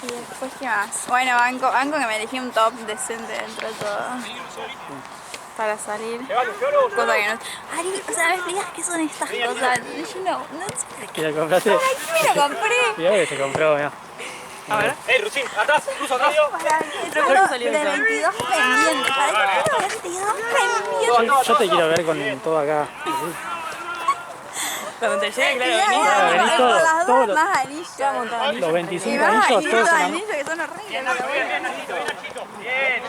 Y después, ¿qué más? Bueno, banco que me elegí un top decente dentro de todo. Para salir. Cosa que no... Ari, o sea, ¿me explicas qué son estas cosas? Yo no sé. ¿Qué la compraste? ¿Para qué me lo compré? Mirá que se compró, mirá. A ver. Rusín, atrás, Ruso atrás. ¿Para qué? Tengo de 22 pendientes. ¿Para qué tengo 22 pendientes? Yo te quiero ver con todo acá. Cuando te llegue, claro, Claro, venís Con las todos dos más anillos. los 25 Y más anillos, anillos, todos en la anillos que son horribles. Bien, Nachito, bien, Nachito. Bien.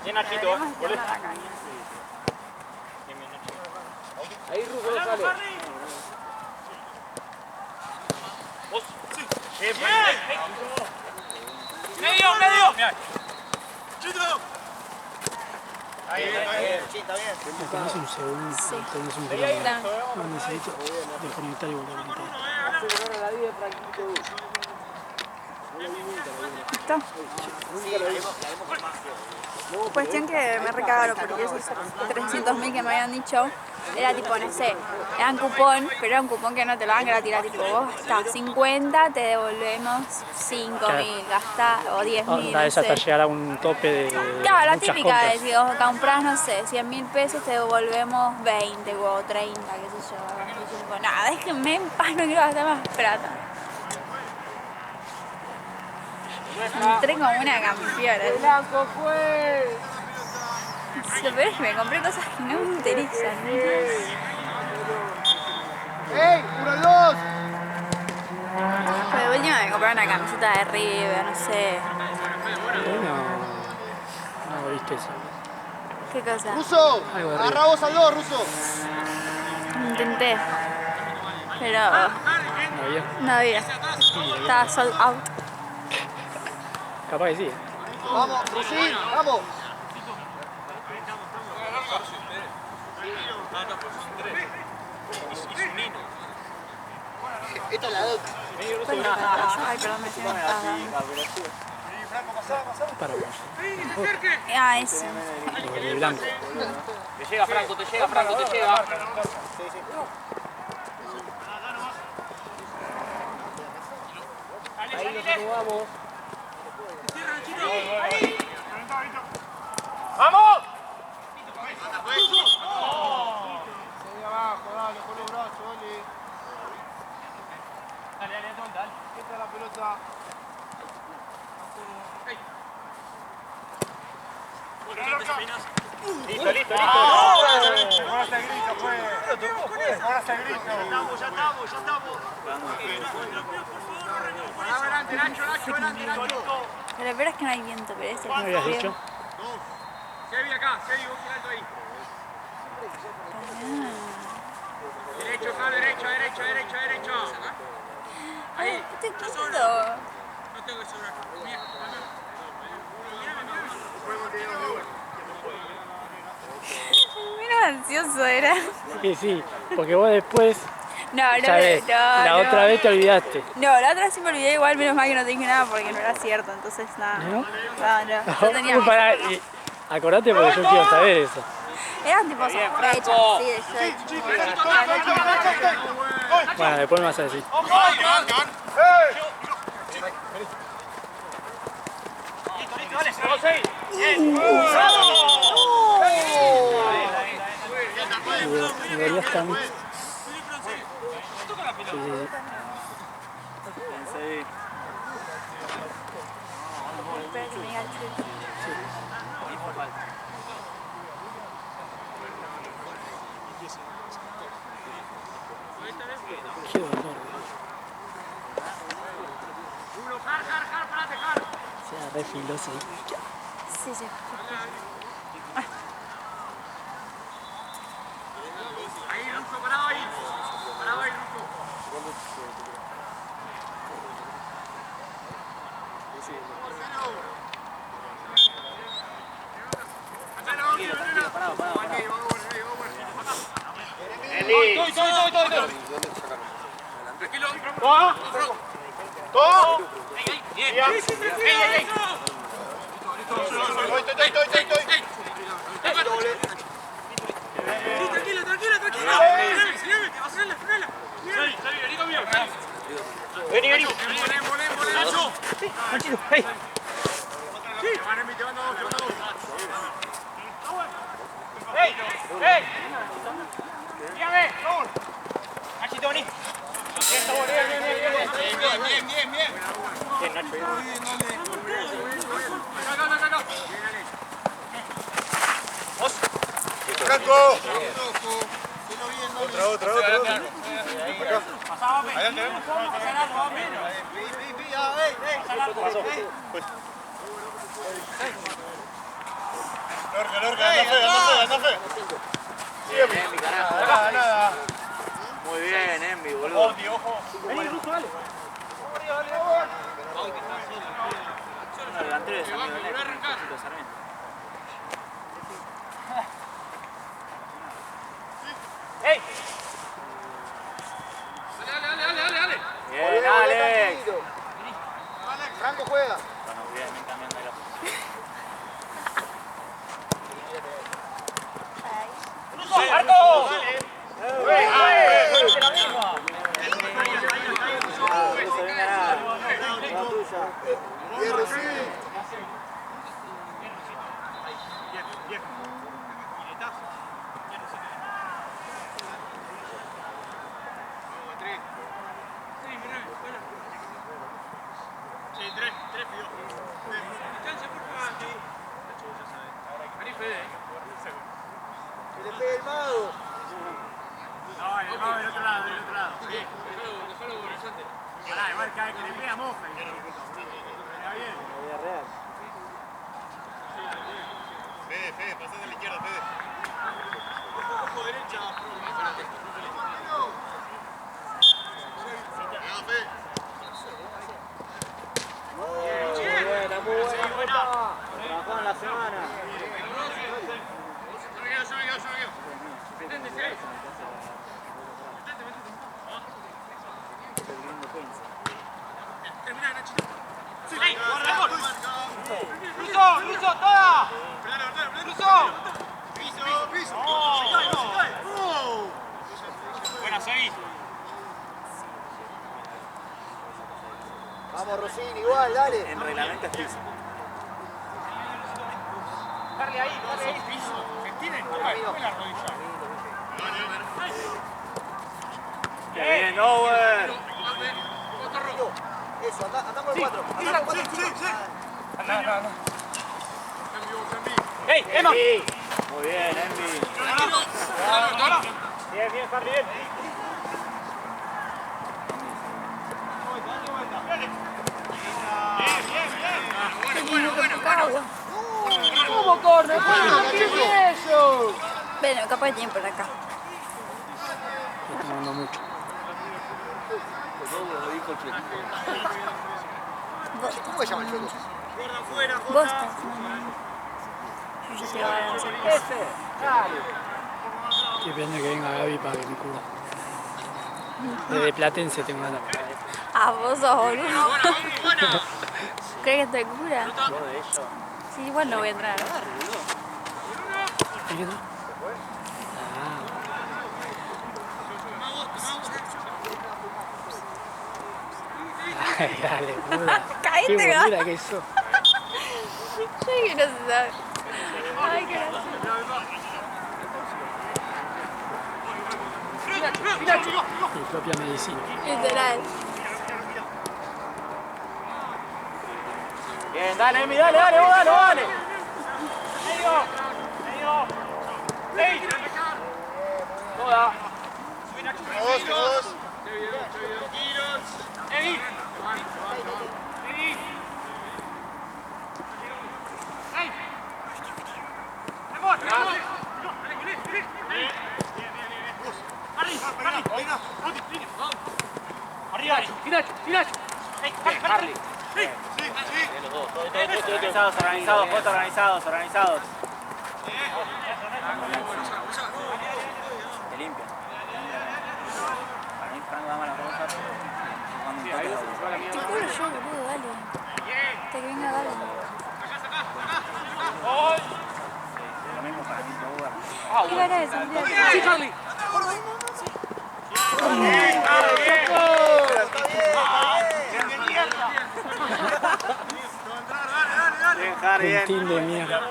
Bien, Nachito. Ahí Ruso sale. Vos. Bien. Medio. Ahí, sí, está bien. ¿Tenés un segundo? Sí. ¿Tenés un Claro. segundo? No necesito desconectar y volver a conectar. ¿Listo? Cuestión que me recagaron porque esos 300.000 que me habían dicho era tipo, no sé, eran cupón, pero era un cupón que no te lo dan gratis, era tipo, vos gastás 50, te devolvemos 5.000, gastás, o 10.000, Onda, no esa hasta sé. llegar a un tope de Claro, la muchas típica compras. de si vos comprás, no sé, 100.000 pesos, te devolvemos 20 o 30, qué sé yo. Y yo tipo, nada, déjenme en paz, no quiero gastar más plata. Entré como una campeona. Blanco fue. Lo peor es que me compré cosas que no me interesan. ¡Ey! ¡1-2! Pero de última me compré una camiseta de River, no sé. No viste eso. ¿Qué cosa? ¡Ruso! Algo de ¡Agarra vos al 2, Ruso! Intenté. Pero No había. no había. Estaba sold out. Capaz que sí. ¡Vamos, Rusín! ¡Vamos! Esta es la de... Ay, perdón, me estoy enfadando. Para vos. Ah, ese. El blanco. Te llega, Franco, te llega. Ahí nos acomodamos. ¡Vamos! Seguí abajo, dale, con los brazos, dale. Dale. Esta es la pelota. Listo. Ahora se grita, pues. Ahora se grita. Ya estamos. Adelante, Nacho. Pero lo peor es que no hay viento, pero ese ¿No habías frío. dicho? Sebi acá, vos alto ahí. Derecho acá, derecho. Ahí. ¿Qué te quito? No tengo que sobrar. Menos ansioso era. Sí, porque vos después, No, ¿sabes? La otra vez te olvidaste. No, la otra vez sí me olvidé igual, menos mal que no te dije nada porque no era cierto, entonces nada. ¿No? No. Yo tenía... Pará, y acordate porque yo quiero saber eso. Eran tipo sospechas, sí, de Bueno, después me vas a decir. Me verías tan... Sí. Espera que me diga el chulo. Qué dolor. Sea re filoso. Sí. Ahí, Ruso, parado ahí, Ruso. Tranquilo. ¡Todo! ¡Bien! ¡Ey! Estoy. Tranquilo. Frenala. Vení, vení. Nacho. Nachito, hey. Te mando dos, te mando dos. ¡Ey! ¡Ey! ¡Dígame! ¡Raúl! Nachito, vení. Bien, Raúl, bien. Bien, Nacho, bien. Acá. ¿Vos? ¡Franco! Otra. Pasaba, allá tenemos. Pasa largo, vamos. Pasa largo. Lorca, anda fe. Bien, Envi, carajo. Nada. Muy bien, Envi, boludo. Ojo. Vení, Ruso, dale. Uno delantero de San Miguel, Nachito Sarmiento. ¡Ey! Dale. Bien, Alex. Franco juega. Bueno, bien cambiando de la posición. ¡Marco! Ruso, bien ganado. La tuya. Tres pidió. Descansa, por favor. Vení, Fede. ¡Que le pegue el mago! No, el mago del otro lado. Sí. Dejalo borrachante. Pará, igual cada vez que le pega moja. Está bien. Real. Fede, pasás a la izquierda, Fede. Ojo derecha. Muy buena. Trabajó en la semana. Yo me quedo. Metete, sí. Terminá, Nachito. Sí, guarda gol. Luso, toda. Luso. Piso. Buena, seguí. Vamos, Rossini, igual, dale. En reglamento es piso. Darle ahí. Piso. Que tienen, toca la rodilla. Bien, Over. Eso, andamos el 4. Andamos el 4. Sí. Anda. ¡Ey, Emma! Muy bien, Envi. Bien, Harry, bien. ¿Cómo corre? ¿Qué es eso? Bueno, capaz tienen por acá. Está tomando mucho. ¿Cómo se llama el juego? Vos estás. Yo se lo voy a hacer. Estoy esperando que venga Gaby para que me cubra. Desde Platense tengo ganas. Ah, vos sos boludo. ¿Crees que te cura? ¿Vos de ellos? Sí, igual no voy a entrar. ¿Es que no? Ay, dale, boluda. Caíste, Qué Gaby. boluda que sos. Ay, que no se sabe. Ay, que no Mi propia medicina. Literal. Bien, dale, Envi, dale, vos dale. Medio. ¡Ey! Toda. Dos. ¡Ey! Arriba, tira. Harley. Sí. Organizados. Te limpian. Para mí, Franco da mala cosa. Te curo yo, boludo, dale. Hasta que venga Gaby. Lo mismo para mí, Over. ¿Qué gana de Santiago? Sí, Charlie. Está bien. Dejar bien. Puntín de mierda.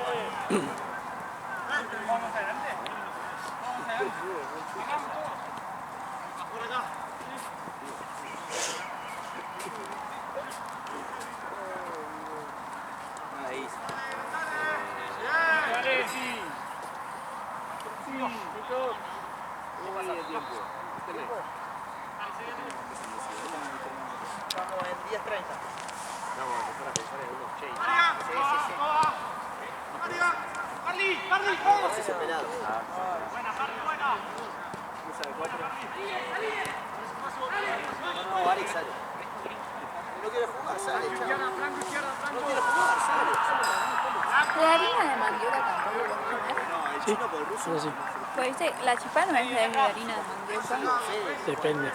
Ahí. Estamos en 10:30. Vamos a empezar a pensar en unos chains. Ese es el pelado. No, Alex sale. No quiere jugar, sale. No quiere jugar, sale. La harina de mandioca tampoco puedes comer. Sí, eso sí. Pues viste, la chipá no es de harina de mandioca. Depende.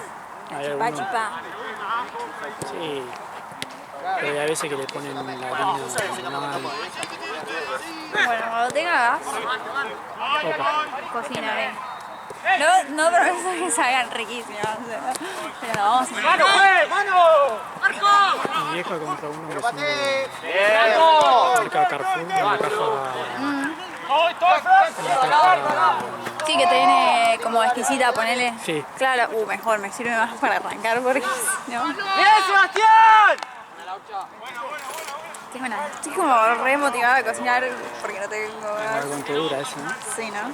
Hay Chipá, algunos. chipá. Sí. Pero hay veces que le ponen la harina normal. Bueno, cuando tenga gas, Opa. cocinaré. No prometo que salgan riquísimas, pero lo vamos a hacer. Mi vieja compró uno que es ¡Pate! una marca Carrefour, una caja. Sí, que te viene como exquisita, ponele. Sí. Claro, mejor, me sirve más para arrancar porque si no. ¡Bien, Sebastián! Estoy como re motivada a cocinar porque no tengo Algo gas. con dura eso, ¿no? Sí, ¿no?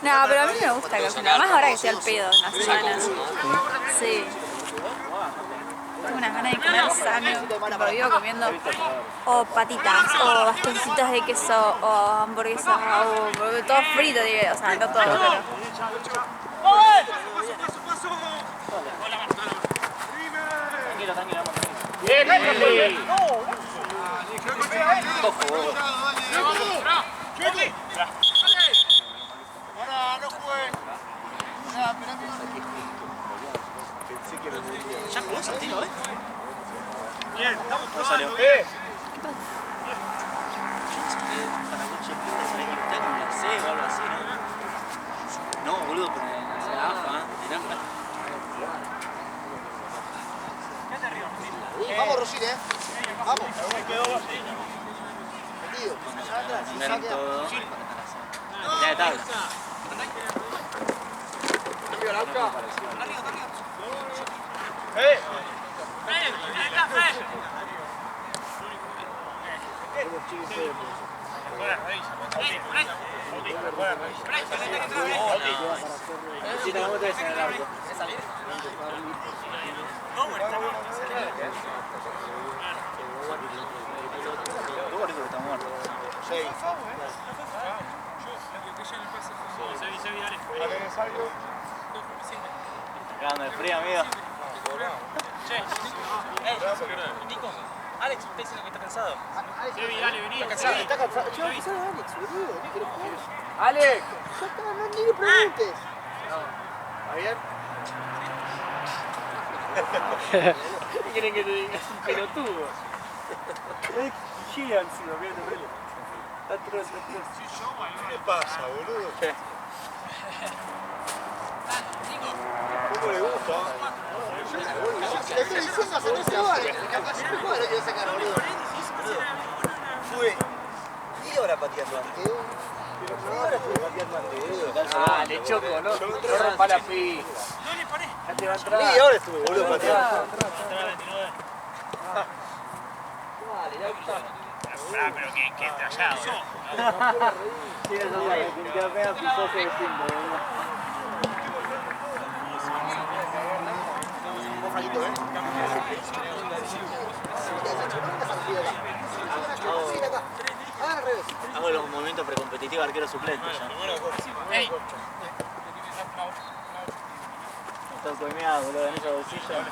No, pero a mí me gusta cocinar, más ahora que sea el pedo en la semana. Sí. Tengo unas ganas de comer sano, tipo vivo comiendo o patitas, o bastoncitos de queso, o hamburguesas, o todo frito, digo, o sea, no todo, pero... Tranquilo. Ahora no juegue. ¿Ya jugó Santino, Bien, ¿Cómo salió? No, boludo, pero en la AFA, en AFA. Vamos, Rosine, vamos. Metido. Cambiaron todo. Ya de tabla. Sí, tenemos tres en el arco. Tú por eso que está muerto. Seis. Cagando de frío, amigo. Nico, Alex está diciendo que está cansado. Dale, vení. Está cansado. Yo voy a empezar a Alex, boludo. ¿Qué querés jugar? Alex. Ya está, no ni le preguntes. ¿Está bien? ¿Qué quieren que te diga? Es un pelotudo. Es gira encima, fíjate, Brelo. Está atroz. ¿Qué pasa, boludo? ¿Qué? ¿Cómo le gusta? Le estoy diciendo hace 3 horas. ¿Cómo lo quiero sacar, boludo? Fue 10 horas pateando antes. Pero no, ahora estoy pateando antes, boludo. Ah, le choco, ¿no? No rompa la pista. Ya te va atrás. 10 horas estuve, boludo, pateando. Pero que trallado. Sí, eso es que te apenas pisó ese vecino, Un flaquito, ¿eh? Ah, al revés. Hago los movimientos precompetitivos arquero suplente ya. Está coimeado, boludo, en esa bolsilla.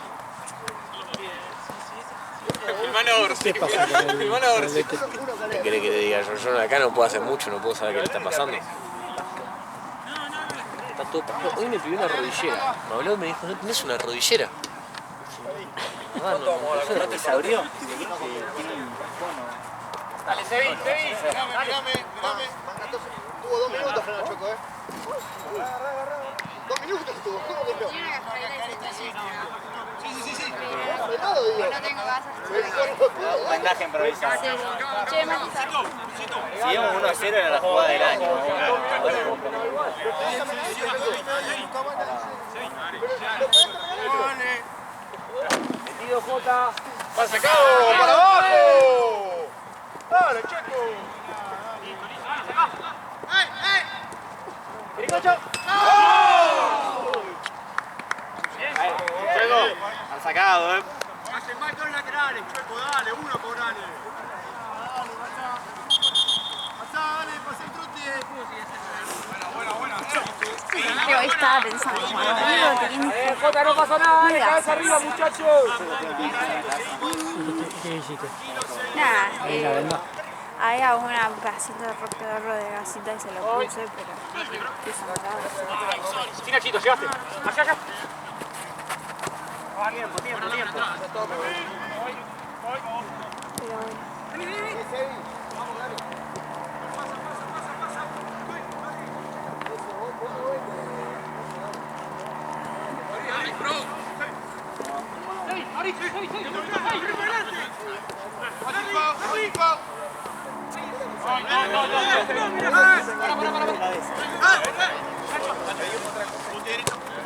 ¿Qué pasa con el ¿Qué querés que te diga? Yo acá no puedo hacer mucho, no puedo saber qué le está pasando. Está todo pasado. Hoy me pidió una rodillera. Me habló y me dijo, ¿no tenés una rodillera? Ah, ¿No te se abrió? Dale, Sevi. Mirame. Tuvo 2 minutos freno Choco, ¿eh? 2 minutos tuvo, ¿cómo que no? Tiene una escalera y se está yendo. Sí. todo, digo. No tengo gas. Vendaje improvisado. Che, Matizar. Si íbamos 1-0 era la jugada del año. Metido Jota. ¡Va sacado! ¡Para abajo! ¡Dale, Checo! ¡Pericocho! Checo. Han sacado, Hacen mal dos laterales, Checo, dale, uno cobrale. Dale, pasa el trote. Yo estaba pensando, Jota, no pasa nada, dale, cabeza arriba, muchachos. ¿Qué hiciste? nada, Ahí la venda. había una pedacito de rompedor de gasita y se lo puse, pero empieza a matar. Sí, Nachito, llegaste. Acá. Tiempo. Pero bueno.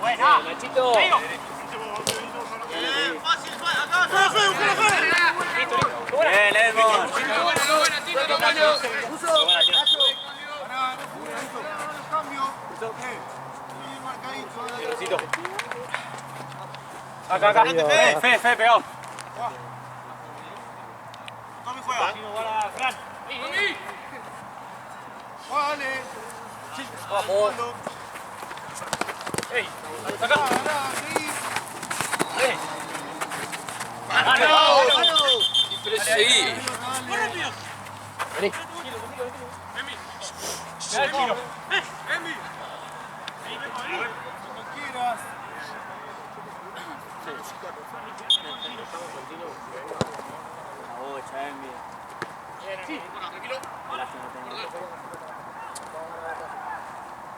Buena, Nachito. Bien, Edmond. Acá. Fe, pegado. Tommy juega. Vale. Vamos. Ey, acá. Pero seguí. Vení.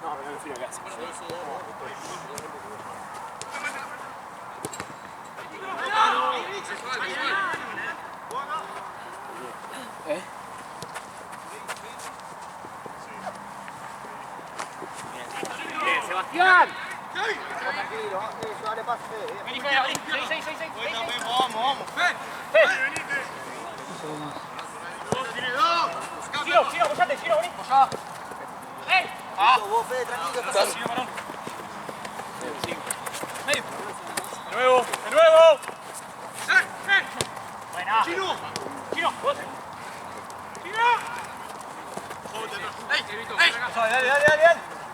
No, pero no fui acá. Bien, Sebastián. Tranquilo, dale pase. Vení. Seis. Vamos. Tiene dos. Giro, apoyate, vení. ¡Ey! Vos, Fede, tranquilo. De nuevo. Buena. Chino, vos. Dale.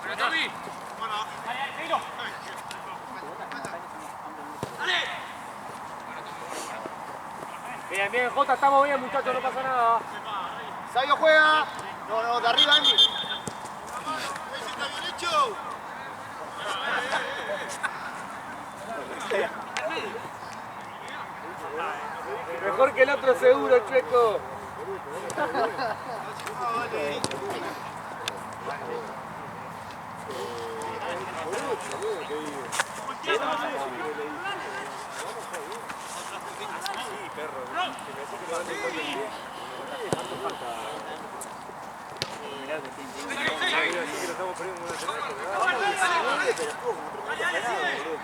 Bueno, Tommy. Seguilo. Bien, Jota, estamos bien, muchachos, no pasa nada. Sabio juega. No, de arriba, Andy. Ese está bien hecho. Mejor que el otro seguro, Checo.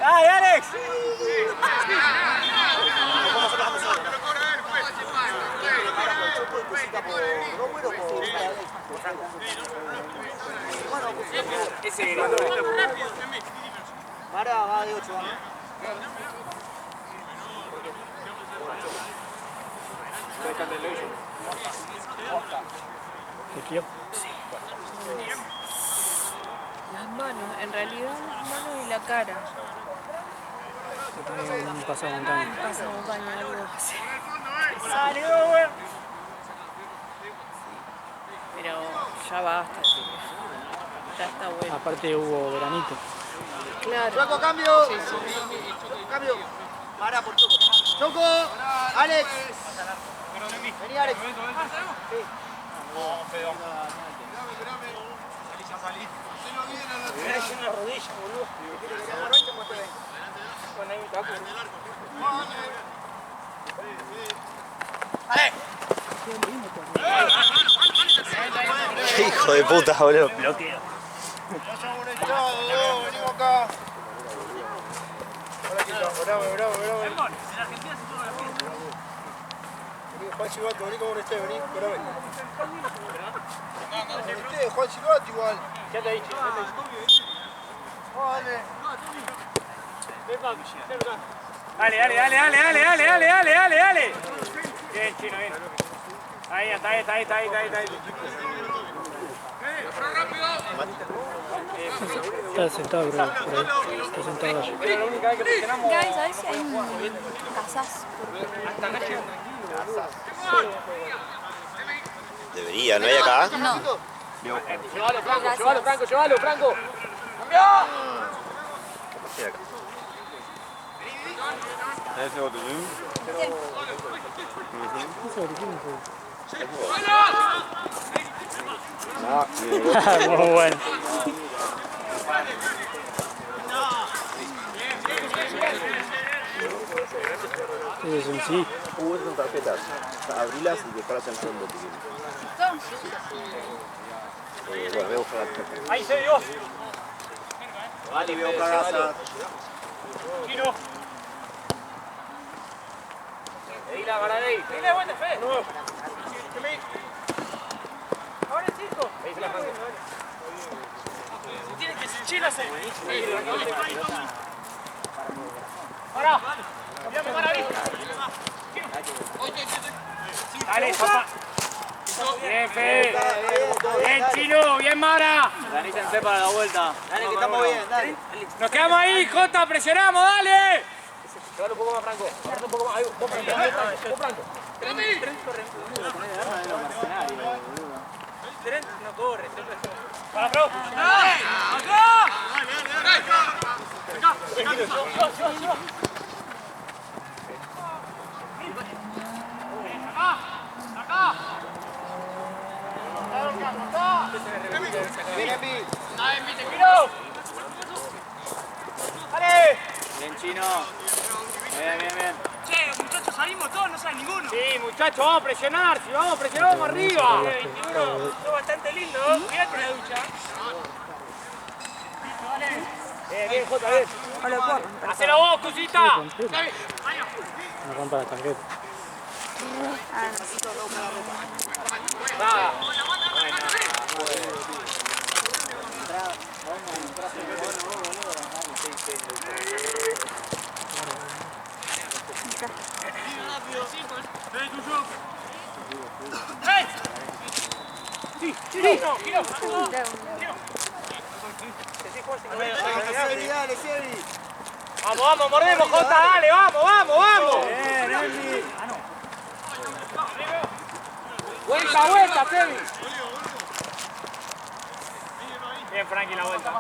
¡Ay, Alex! Ese Mara va de 8 años. Las manos, en realidad las manos y la cara. Un pasamontaña. Pasa montaña, algo así. Pero ya basta, ya está bueno. Aparte hubo granito. Claro. Choco, cambio. Cambio. Mara por Choco. Choco. Alex. Vení, Alex. Sí. una rodilla, boludo. Hijo de puta, boludo. Bloqueo. Venimos acá. Hola chicos, bravo. En Argentina se toma la fiesta. Juan Silvato, vení como un esté, vení, espérame. Juan Silvato igual. Ya te he dicho. Dale. Dale. Bien, Chino, bien. Ahí está. Está sentado, creo, por ahí. Está sentado allí. Pero la única vez que presionamos... Gaby, ¿sabes si hay un casas? Debería, ¿no hay acá? No. Llévalo, Franco. ¡Cambio! Sí, acá. Muy bueno. Eso es un sí. Son tarjetas. Abrilas y dejarlas en el fondo. Bueno, voy a buscar la tarjeta. Ahí se dio. Vale, voy a buscar la taza. Chino. Edila, Baradei. Edila, buena fe. Ahora chico. Ahí se la Franco. Tienen que ser chilas ahí. ¡Para! ¡Para ahí! ¡Dale, papá! ¡Bien, Fede! ¡Bien, Chino! ¡Bien, Mara! Organícense para la vuelta. Dale, que estamos bien, dale. ¡Nos quedamos ahí, Jota! ¡Presionamos, dale! Llévalo un poco más, Franco. Un poco más. Ahí, vos, Franco. No corre. ¡Para, Fro! ¡Acá! Bien, Chino. Bien. Che, muchachos, salimos todos, no sale ninguno. Sí, muchachos, vamos a presionar. Si vamos a presionar, vamos arriba. 21, sos bastante lindo. Cuídate la ducha. Bien, Jota, bien. Hacelo vos, cosita. No rompa la tarjeta. Va. Vamos, mordemos, Jota, dale, vamos. Vuelta, Kevin. Bien, Frankie, la vuelta.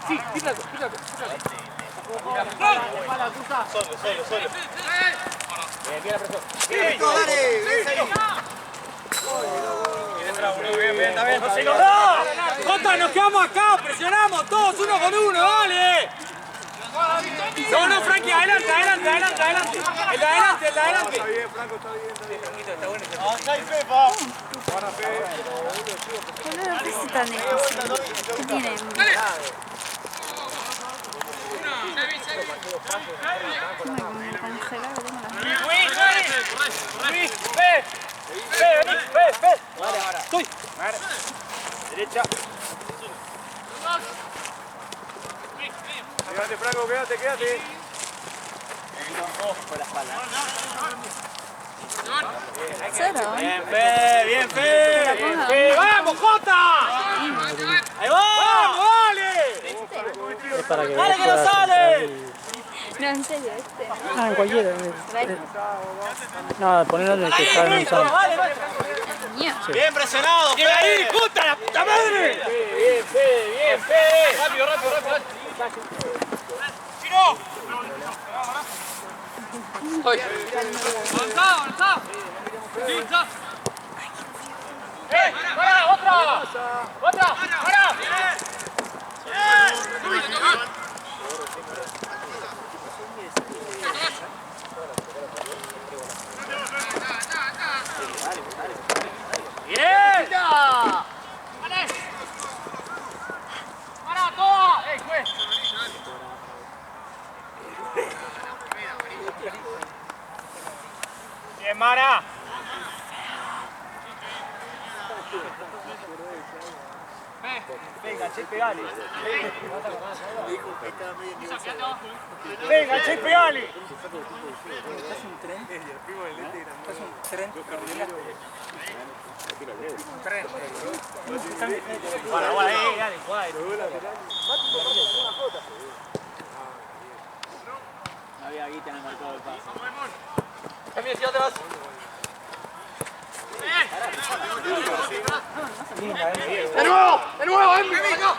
Sí, pícate. Solo. Bien la presión. Bien, está bien. ¡Se nos da! ¡Jota, nos quedamos acá! ¡Presionamos todos uno con uno! ¡Dale! No, Frankie, adelante. El de adelante. Está bien, Franco, está bien. Está bueno. ¡Ay, Pepa! Boludo, ¿qué es tan difícil? ¿Qué tiene? Me congeló, que tengo las manos. Luis, ve. Estoy. Derecha. Quédate, Franco, quédate. Cero. Bien, Fe. ¡Vamos, Jota! ¡Ahí vamos, dale! Es para que ¡Dale, vos que no puedas sale! entrar y- No, en serio, este. Ah, en cualquiera. ¿Ves? No, ponelo en el que está en el salón. Mío. Bien presionado, ¡Bien ahí, Jota, la puta madre! bien, Fede. Rápido, rápido, rápido. ¡Chino! Avanzá, avanzá. Pinza. ¡Para! ¡Otra! ¡Otra! ¡Para! ¡Bien! ¡Para, toda! ¡Ey, juez! ¡Bien, Mara! Venga, che, pegale. Venga, che, pegale. ¿Estás un tren? ¿Estás un tren? Un tren. Para, dale, cuadro. No había guita en el mercado del paso. También, si ya te vas. ¡De nuevo! ¡De nuevo! ¡Venga!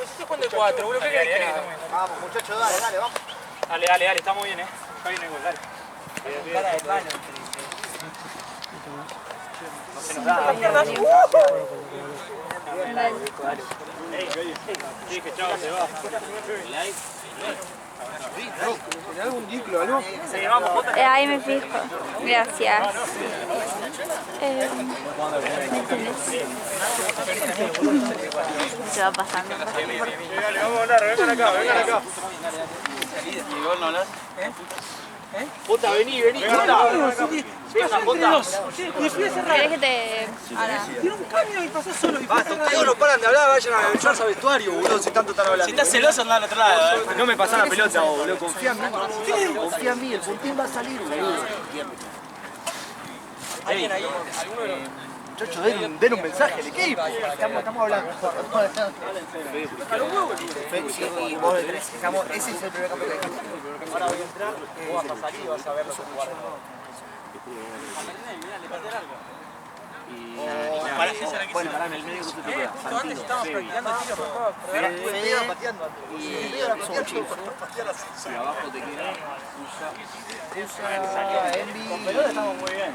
Estoy jugando el 4, boludo. ¿Qué querés que haga? Vamos, muchachos, dale, dale, vamos. Dale, estamos bien, Está bien el gol, dale. Cara de palo. No se nos da. Sí, que chavo se va. ¿Tiene algún ciclo, algo? Sí, vamos, Jota. Ahí me fijo. Gracias. ¿Me entendés? Se va pasando. Dale, vamos a hablar, vengan acá. Igual no hablas. Jota, vení, Jota. Venga, Jota. ¿Querés que te...? Ahora. Tiene un cambio y pasó solo. Basta, ustedes no paran de hablar, vayan a echarse a vestuario, boludo, si tanto están hablando. Si estás celoso, anda al otro lado. No me pasás la pelota, boludo. Confía en mí, confía en mí, el puntín va a salir, boludo. Alguien ahí, alguno de los... Muchachos, den un mensaje al equipo. Estamos hablando. Y vos de tres, ese es el primer cambio que dejamos. Ahora voy a entrar, vos vas a salir y vas a ver los jugadores. Bueno, pará, en el medio que se te queda. Justo antes estábamos practicando el tiro, por Fede pateando. Y abajo te queda Usa, Envy. Con pelota estamos muy bien.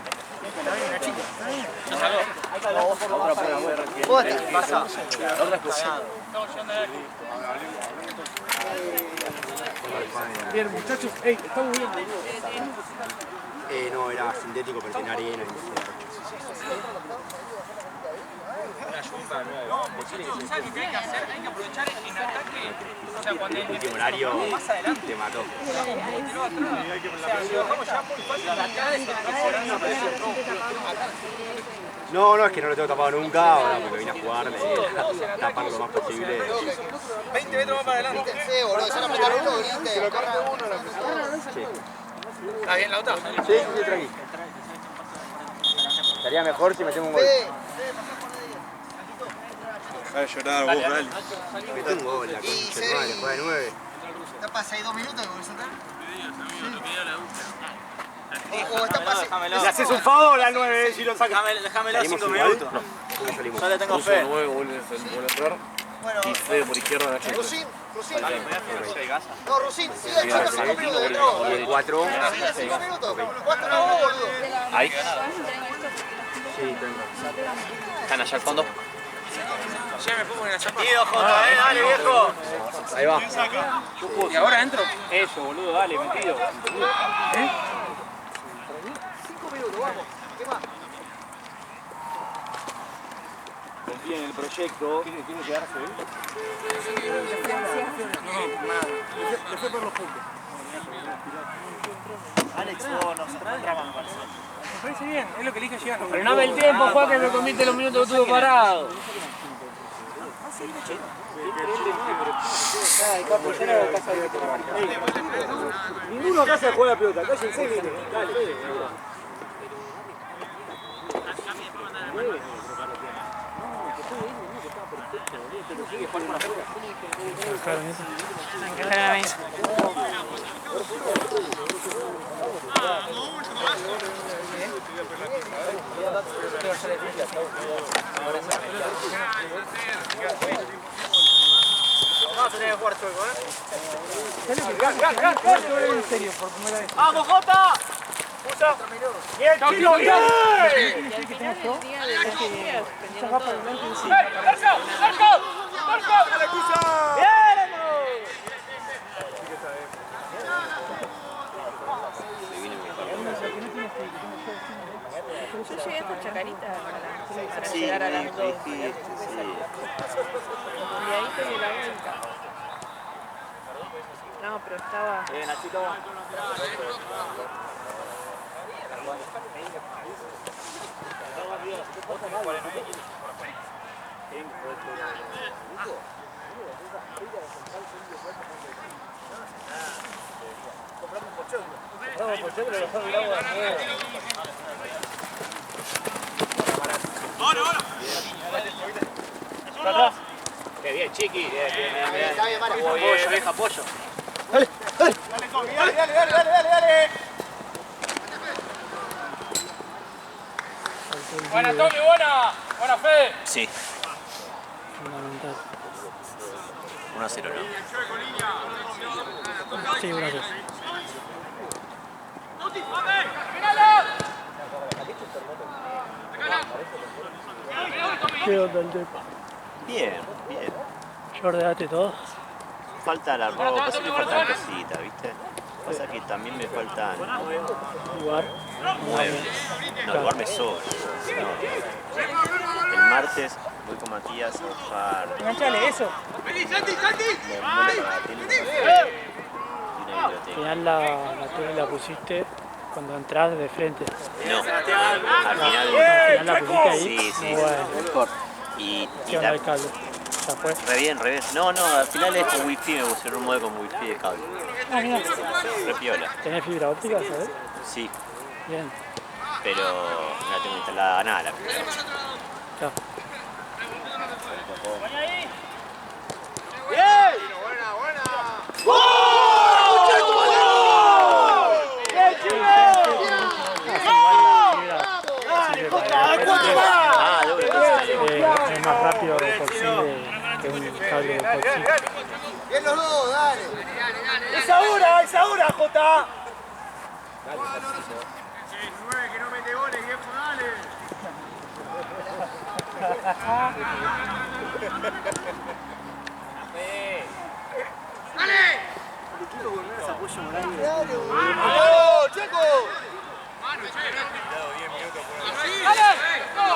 otra prueba. Vos estás. Pasa. Otra especial. Bien, muchachos, estamos bien. No, era sintético, pero tenía arena. ¿Sabes qué hay que hacer? Hay que aprovechar en ataque. O sea, cuando El último horario más adelante. te mató. O sea, si lo bajamos ya muy fácil, acá es No, es que no lo tengo tapado nunca, ahora porque vine a jugar, le tapar lo más posible. 20 metros más para adelante. Fíjense, boludo, se van a meter uno, grite. Sí, ¿Está bien la otra? sí, tranqui. Estaría mejor si metemos un gol. Va a llorar vos, dale. Mete un gol, la concha de madre, juega de 9. ¿Está para 6 2 minutos que voy a saltar? O está para Le haces un favor al 9 si lo sacas. Déjamela ¿Salimos 5 igual? minutos. ¿Cómo salimos? Yo le tengo fe. Bueno, Y Fede por izquierda, Nacho. Rusín. Gasa. No, Rusín, sigue echando 5 minutos de nuevo. Y el 4. Sigue 5 minutos. 4 no, boludo. Ahí. Sí, tengo. Están allá al fondo. Ya me pongo en la chapa. Ido, Jota, dale, viejo. Ahí va. ¿Y ahora entro? Eso, boludo, dale, metido. 5 minutos, vamos. ¿Qué más? Confía en el proyecto. ¿Quiere quedarse él? Le fue por los puntos. Alex, vos nos encontramos, me parece. Me parece bien, es lo que elige llegar. Frename el tiempo, Juan, que me comiste los minutos que estuve parado. Ninguno acá se juega la pelota, cállense, miren. Dale. Claro, eso. ¡Vamos, Jota! ¡Bien, Chino, bien! Yo llegué hasta Chacarita para Sí, llegar a las 2. sí. Y ahí pegué la vuelta. No, pero estaba... Nachito. Qué bien, Chiqui. Bien. Está bien, Mara. Apoyo, deja apoyo. Dale, dale. Buena, Tommy, buena. Buena, Fe. Sí, Fundamental. 1-0, ¿no? Sí, 1-0. ¿Qué onda el Depa? Bien. ¿Ya ordenaste todo? Falta la ropa, pasa que faltan cositas, ¿viste? Pasa que también me faltan Lugar. 9. No, el bar me sobra. No. El martes voy con Matías a buscar. Enganchale eso. Al final la tele la pusiste cuando entras de frente. No, al Al final. final la pusiste ahí. Sí. Bueno, Y ¿qué onda el cable? ¿Ya fue? re bien. No, al final es con wifi, me pusieron un modelo con wifi de cable. Ah, mira. Re piola. ¿Tenés fibra óptica, sabes? Sí, Bien. pero no la tengo instalada nada la fibra. Claro. Es más rápido por sí que un cable de por sí. Bien los dos, dale. ¡Es ahora, Jota! Que no mete goles, viejo, dale. ¡Vamos, Checo!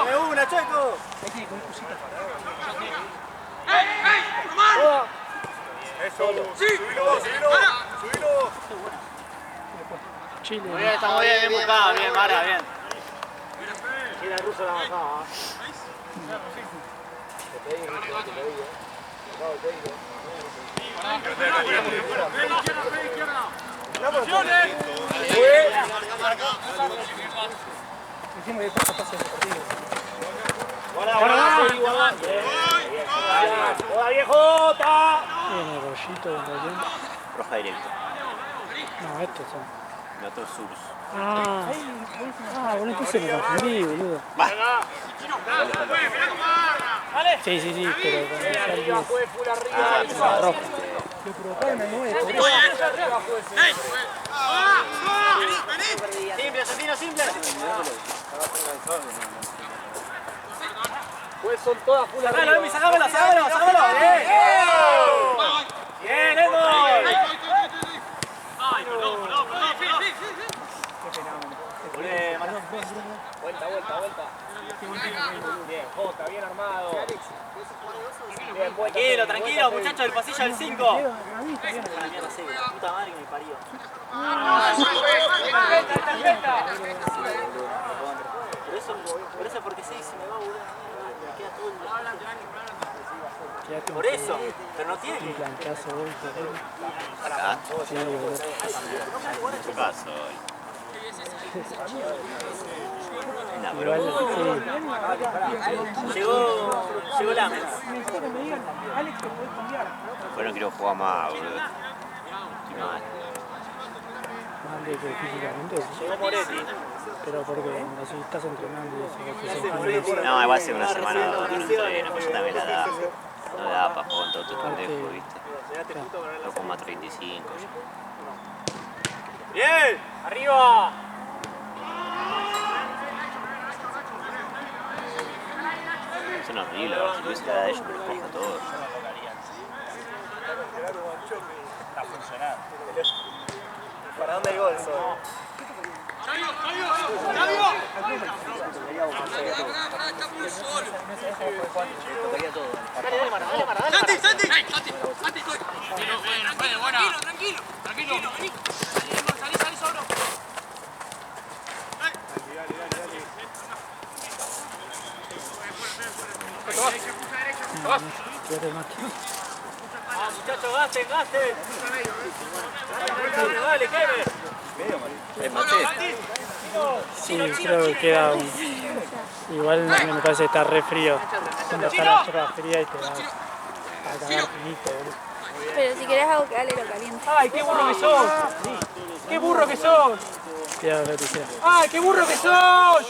¡De una, Checo! Subilo. Chile. Muy bien, estamos bien buscados, bien, Mara, bien. Mira el ruso la bajaba. ¡Hola, viejota! Tiene rollito de relleno. Roja directa. No, estos son. Me otro Surus. Bueno, entonces me confundí, boludo. Sí, pero cuando decía el 10. La roja. Simple, Santino, simple. Pues son todas full arriba. Dale, sacámelo. Bien, Edmond. Vuelta. Bien, Jota, bien armado. Bien, tranquilo, muchachos del pasillo del 5. Puta madre que me parió. Por eso porque sí, se me va a volar. Me queda todo el... Por eso, pero no tiene. Un planchazo hoy, Acá. sí, boludo. ¿Qué pasó? Igual, sí. Llegó Lamens. Bueno, quiero jugar más, boludo. Estoy mal. Más de que físicamente, sí. Llegó Moretti. Pero porque así estás entrenando y eso. No, igual hace una semana o dos que no entreno, pues yo también la da. No da para jugar con todo tu pendejo, ¿viste? 2,35. Bien, arriba. Es una horrible la velocidad de ellos, pero los cojo todos. Está funcionando. ¿Para dónde hay gol, Sol? Tranquilo, vení. Salí solo. Muchachos, gasten. Dale, Kevin. Sí, creo que queda igual me parece que está re frío. Cuando está la yerba fría y te va a cagar finito, boludo. Pero si querés algo que dale lo caliente. ¡Ay, qué burro que sos! ¡Qué burro que sos! Cuidado, repetición. ¡Ay, qué burro que sos!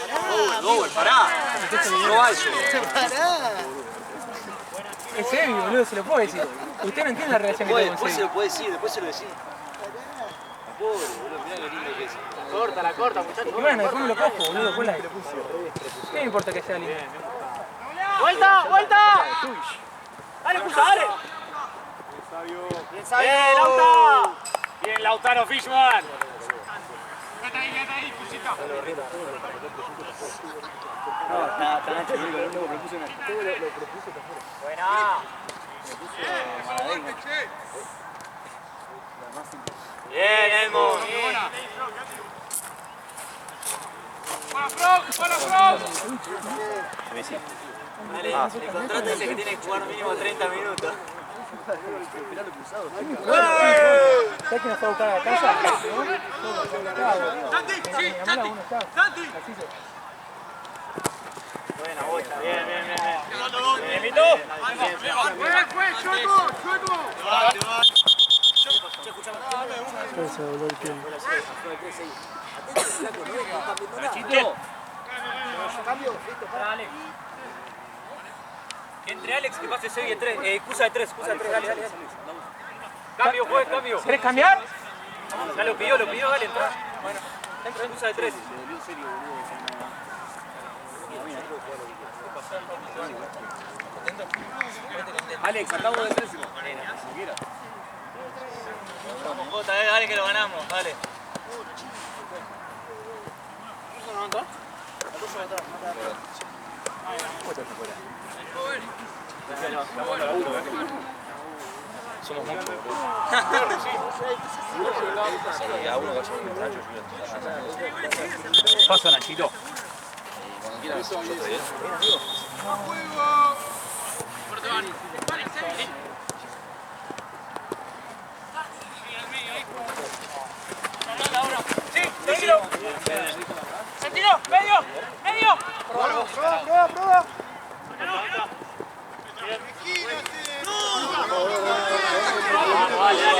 No, pará. No va eso. Es serio, boludo, se lo puedo decir. Usted no entiende la relación que tengo con Después se Sebi. lo puede decir, después se lo decís. Pobre, boludo, mirá qué lindo que es. Corta, muchachos. Y bueno, después me lo cojo, boludo, después la... ¿Qué me importa que sea lindo? ¡Vuelta! ¡Dale, Pusa, dale! ¡Bien, Lauta! ¡Bien, Lautaro Fishman! Quédate ahí, Pusito. No, está ancho, lo único que propuse una... ¡Buena! Bien, Elmo. ¡Para Frog! Dale, el contrato dice que tiene que jugar mínimo 30 minutos. ¿Sabes que nos fue a buscar a la casa? ¡Santi! ¡Sí! ¡Santi! Buena bocha, bien. ¡Bien, Mito! ¡Fue! ¡Chueco! Creo que se dobló el pie. Dale. Entre Alex que pase Sebi de 3. Cusa de 3, dale. Cambio, juez, cambio. ¿Querés cambiar? Ya lo pidió, dale, entra. Bueno, entra, Cusa de 3. Alex, acabo de 3. Vamos, Jota, dale que lo ganamos, dale. Somos muchos, boludo. Sí, a uno que vaya a un muchacho, yo Paso, Nachito. cuando quieran, yo estoy bien. Sí, tranquilo. Santino, medio. Prueba.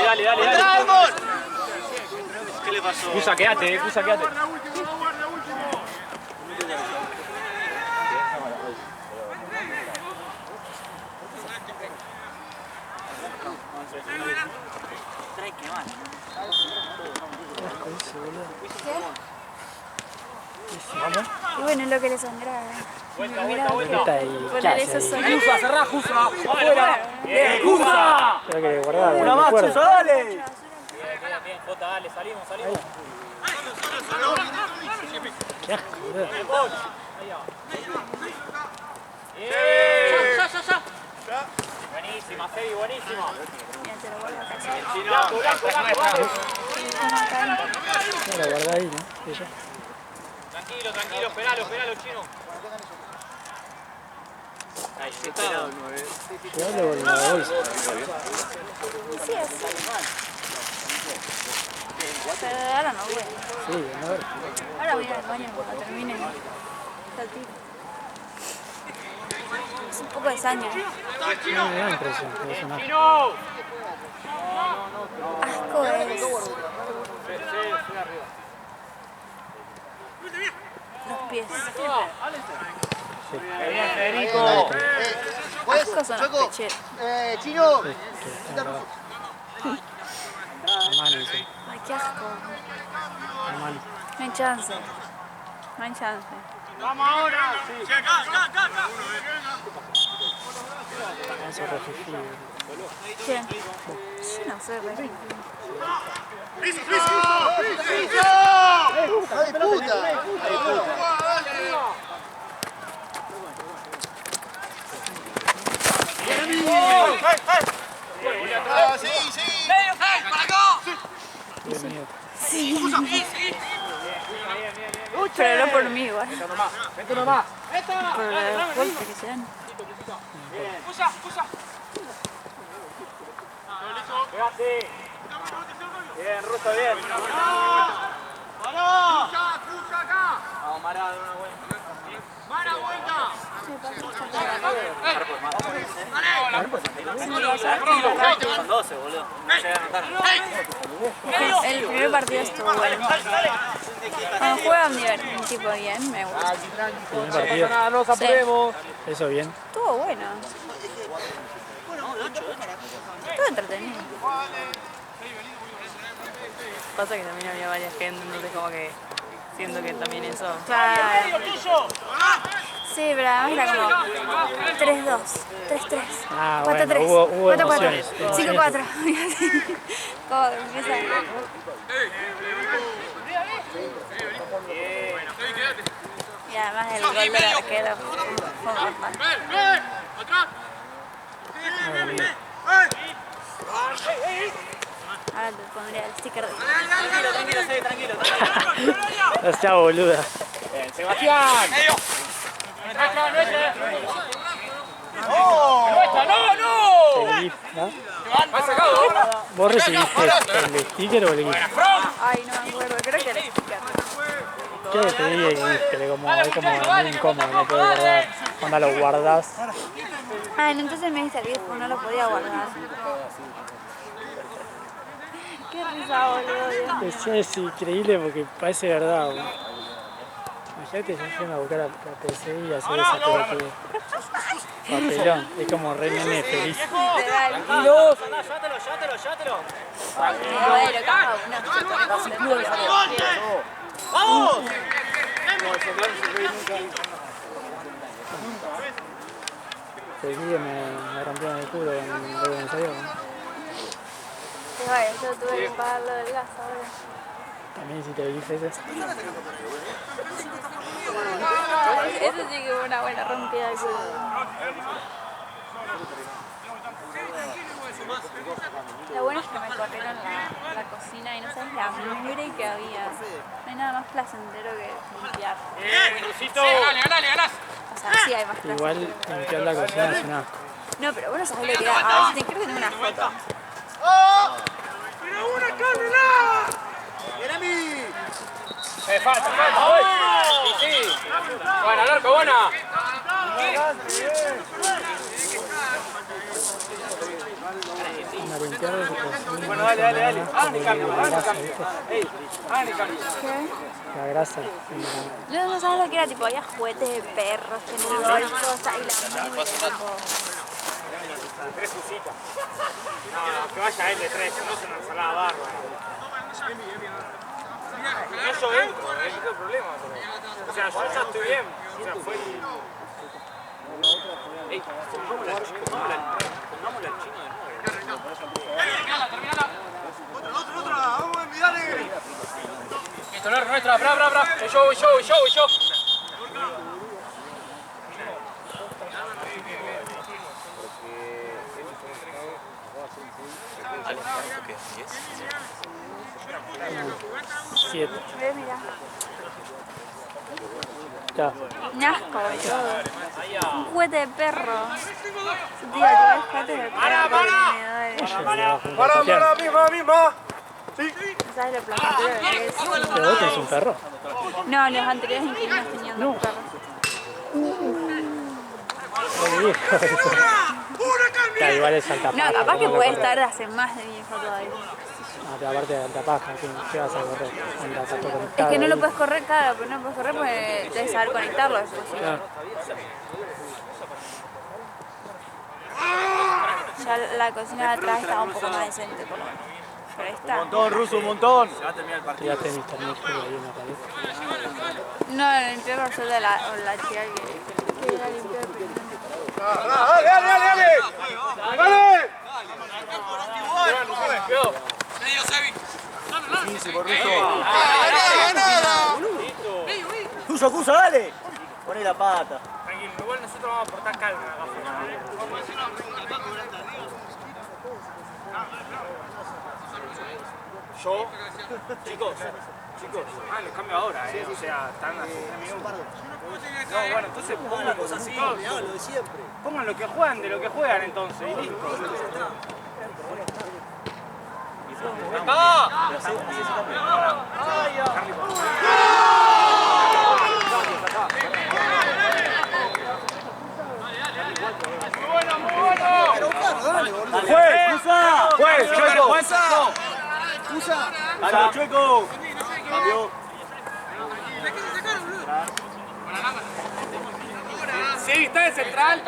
Dale. ¿Qué le pasó? Cusa, quédate. Y bueno, es lo que le sangraba. Vuelta. Poner esos sonidos. Cusa, cerrá, Cusa. Afuera. Bien, Cusa. Creo que guardar. Una más, Chuso, dale. Bien, Jota, dale, salimos. Qué asco, boludo. Ya. Buenísima, Sebi, buenísima. Mira, te lo vuelvo a casar. Blanco. No, la guardá ahí, ¿no? Ella. Tranquilo, esperalo, chino. Ahí está. Llevalo con la bolsa. Sí, así. Pero ahora no voy. Sí, a ver. Ahora voy a ir al baño cuando termine el tiro. Es un poco de sangre. No me da impresión, pero es una... Asco es. Los pies. Bien, Federico. Asco son los pecheros. Chino. A mano, dice. Ay, qué asco. A mano. No hay chance. No hay chance. ¡Vamos ahora! Sí, acá. Vamos a refifi. ¿Quién? Yo no sé, pero... ¡Piso! ¡Hijo de puta! Sí. Bienvenido. Sí. Pero no por mí, igual. ¡Vete nomás! Por los golpes que se dan. Pusa. ¡Pegate! Bien, Russo, bien. Vamos, Mara, de una vuelta. ¡Mara, vuelta! Son 12, boludo. El primer partido estuvo bueno. Cuando juega un tipo bien, me gusta. Primer partido. No nos apuremos. Eso bien. Estuvo bueno. Estuvo entretenido. Pasa que también había varias gente, entonces como que siento que también eso. Claro. Sí, pero además era como 3-2, 3-3, Ah, 4-3, bueno, hubo 4-4, emociones. 5-4. Como que empieza. Y además el gol del arquero fue normal. Ahora te pondría el sticker de... Tranquilo. No sea boluda. ¡Sebastián! Seguí, ¿no? ¿Vos recibiste el sticker o el GIF? Ay, no me acuerdo, creo que el sticker. Creo que te di el GIF, que es como muy incómodo, no puedo guardar. Cuando lo guardás. Ah, no, entonces me dice el GIF, no lo podía guardar. Qué risa, boludo. Es increíble porque parece verdad, boludo. Imagínate, yo fui a buscar la PC y hacer esa pelotuda. Papelón, es como re nene feliz. Tranquilos. Llévatelo. Bueno, cada uno. ¡Vamos! Seguí que me rompieron el culo en el ensayo. Vaya, yo tuve que pagar lo del gas ahora. También hiciste el GIF ese. Eso sí que fue una buena rompida de culo. Lo bueno es que me corrieron la cocina y no sabes la mugre que había. No hay nada más placentero que limpiar. Ganás. O sea, sí hay más placentero. Igual limpiar la cocina es una asco. No, pero bueno, sabes lo que da. A ver, creo que tengo una foto. ¡Jeremy! Falta. Sí. Buena, al arco, buena. Una limpiar de cocina. Bueno, dale. La grasa, ¿viste? ¿Qué? La grasa. No sabes lo que era, tipo, había juguetes de perros, tenedores, cosas, y la mugre, tipo... Tres cositas. No, que vaya él de tres, que no es una ensalada bárbara. Eso dentro, no hay problema. O sea, yo ya estoy bien. O sea, fue el... Ey, pongámosla al chino de nuevo. Terminala. Otra, vamos a enviarle. Listo, nuestra, bra. Yo. ¿Qué? 7. Ve, mira. Ya. Un asco, boludo. Un juguete de perro. Tío, tenés juguetes de perro, tenedores. Misma. ¿No sabes lo placentero que es? ¿Pero vos tenés un perro? No, los anteriores inquilinos tenían dos perros. Qué viejo eso. Ya, igual es alta paja. No, capaz que no lo puede corres. estar de hace más de viejo todavía. No, pero aparte de alta paja, ¿qué vas a correr? Con la pato Es conectada que no lo ahí. puedes correr, claro, pero no puedes correr porque debes saber conectarlo después. ¿Sí? Claro. ya la cocina de atrás estaba un poco más decente, por lo menos. Pero ahí está. Un montón, Ruso, un montón. Ya tenés ahí en la pared. No, la limpié por suerte la chica que la limpió el primero. ¡Dale, dale, dale! ¡Dale! Medio Sevi. 15 por Ruso. Tuyo, Cuso, dale. Poné la pata. Tranquilo, igual nosotros vamos a aportar calma acá afuera. Yo, chicos, los cambio ahora, o sea, están hace 3 minutos. No, bueno, entonces pongan la cosa así. Lo de siempre. Pongan lo que juegan de lo que juegan entonces, y listo. ¡Juez! ¡Cusa! ¡Juez! ¡Chueco! ¡Cusa! ¡Cambio, Chueco! ¡Cambio! Sí, está de central.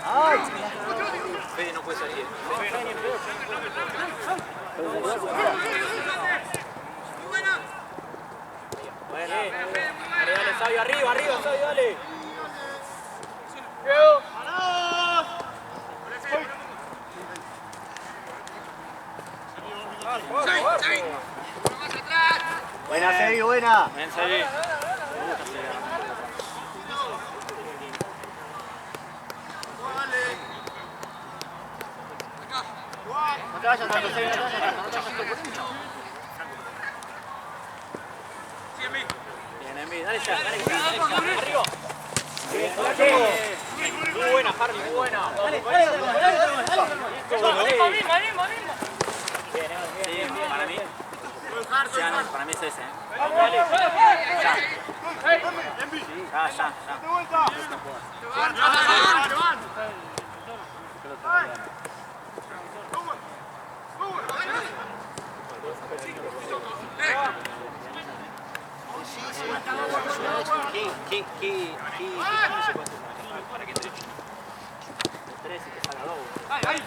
¡Ay! Fede no puede salir. Dale, Sabio, arriba, Sabio, dale. Buena, Sebi, buena. Ven, Sebi. No te vayas tanto, Sebi, no te vayas tanto. Bien, Envi, dale ya, dale ya. Arriba. Muy buena, Harley, muy buena. Dale. Bien, para mí. Para mí es ese, Dale. Ya.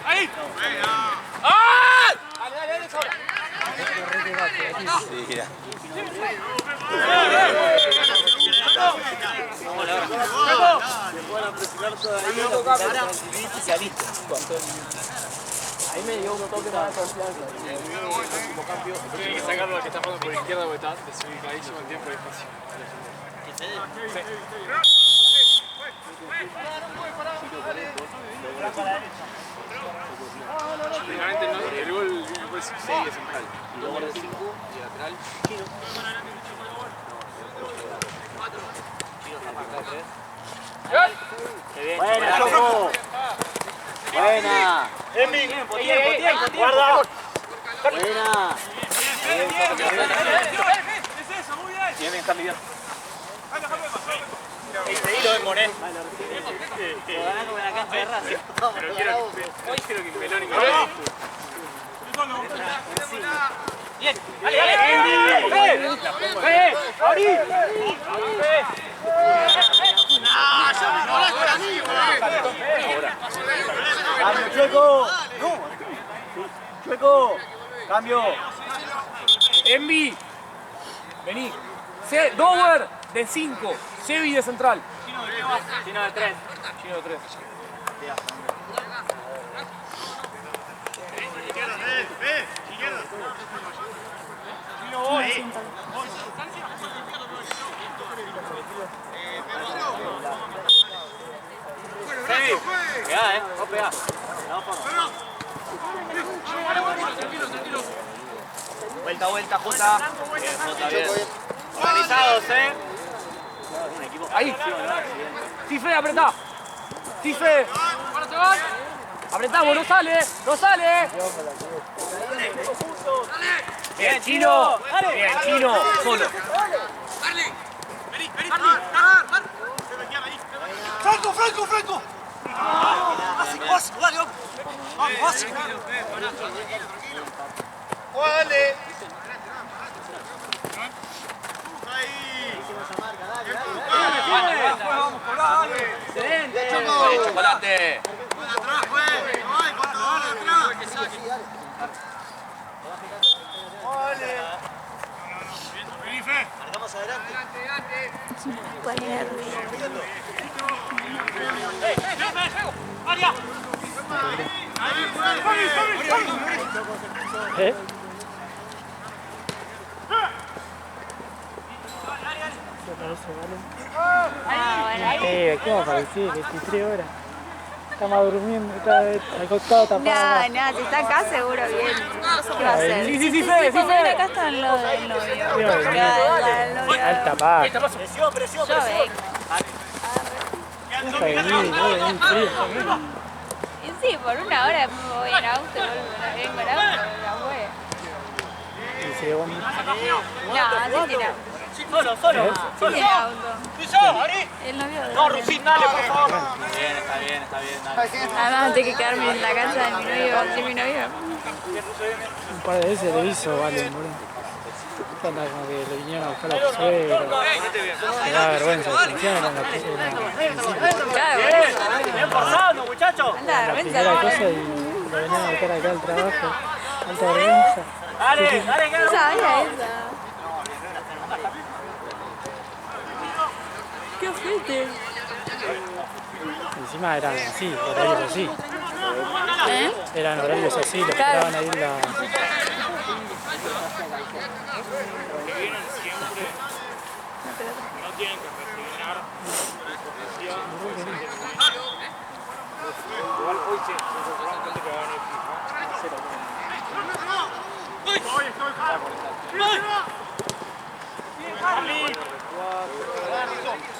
¡Ahí! Ahí me dio un toque más de confianza. Tiene que sacarlo al que está jugando por izquierda porque está desubicadísimo el tiempo y espacio. Técnicamente no, el gol es 6 de central. Y luego de 5 y de lateral. Buena, Choco. Buena. Tiempo. Guarda. Buena. Bien, está midiendo. Seguilo de Monet. Lo ganan como en la cancha de Racing. Pero hoy quiero que Meloni me Bien, dale. ¡Abrí! Cambio, Chueco. Chueco. Cambio. Envi. Vení. Dower de 5. Sevi de central. Chino de 3. Chino de 3. Sebi. Pegá, vos pegá. Vuelta, Jota. Bien, Jota, bien. Organizados, Un equipo. Ahí. Cifre, apretá. Cifre. Apretamos, no sale. Bien, Chino. Bien, Chino. Solo. ¡Franco! Básico, dale, vamos. Vamos, básico. ¡Dale! Vamos, colá, dale. Excelente. Chocolate. ¡Atrás, güey! ¡No hay control atrás! ¡Dale! ¡Felipe! Marcamos adelante. ¡María! ¿Eh? ¿Cómo apareció? 23 horas. Estamos durmiendo, está acostado tapado. No, si está acá seguro bien. ¿Qué va a hacer? Sí, Fede. Acá está el novio. Alta paz. Presión, presión, Yo presión. Deja de venir, frío. Y sí, por una hora después me voy en auto, vengo en auto, la wea. Y si vos No, así tiene Solo. Sí tiene auto. Ari. El novio de No, Rusín, dale, por favor. Está bien, dale. Además tengo que quedarme en la casa de mi novio. un par de veces le hizo, vale, boludo. Cuando como que le vinieron a buscar a la suegra. Me da vergüenza, encima era Claro, Bien pasando, muchachos. anda, la vergüenza. primera cosa y lo venían a buscar acá al trabajo. Alta vergüenza. Dale, que No sabía esa. ¿Qué ojete? Encima eran así, horarios así. ¿Eh? Eran horarios así, los Claro. esperaban ahí en la...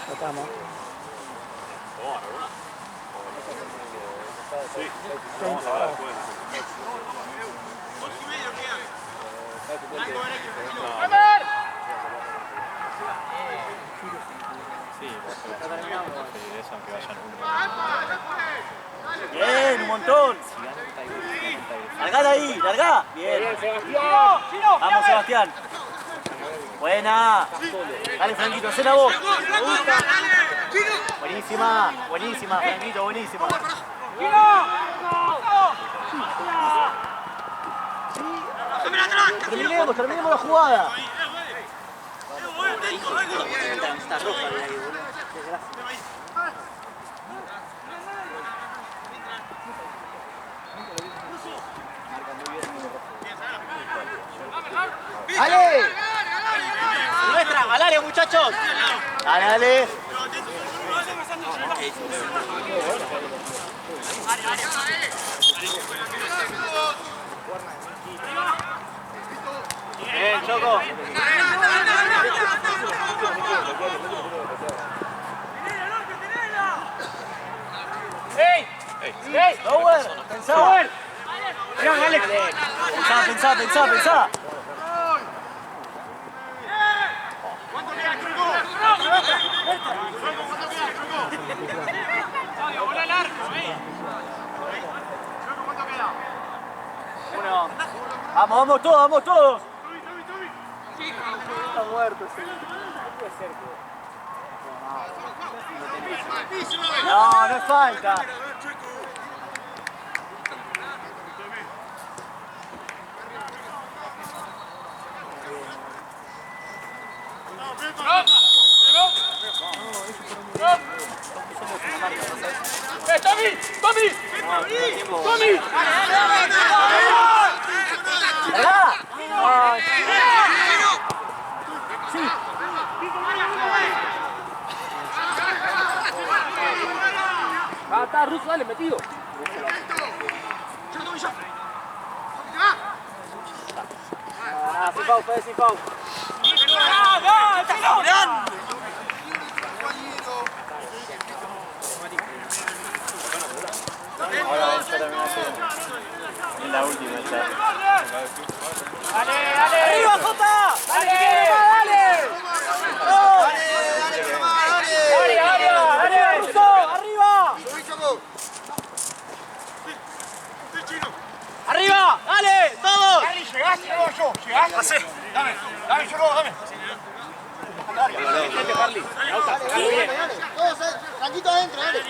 Tratamos. Bien, un montón. Largá de ahí, largá. Bien. Vamos, Sebastián. Buena. Dale, Franquito, hacela vos. Buenísima, Franquito, buenísima. Terminemos la jugada. Está roja de ahí, boludo. ¡Dale! Silvestra, al área, muchachos. Dale. Bien, Choco. ¡Ey! ¡Lower! ¡Pensá! ¡Pensá! Uno. Vamos todos. Está muerto, sí. No es falta. ¡Tommy! Está Russo, dale, metido. Sin pau. Es la última, ya. ¡Dale! ¡Arriba, Jota! ¡Dale! ¡Dale, Russo! ¡Arriba! ¡Arriba! ¡Dale! ¡Todos! ¡Llegá! llegaste, luego yo. ¿Llegaste? Pasé. Dame, yo luego, dame. Dale, todos tranquito adentro, dale.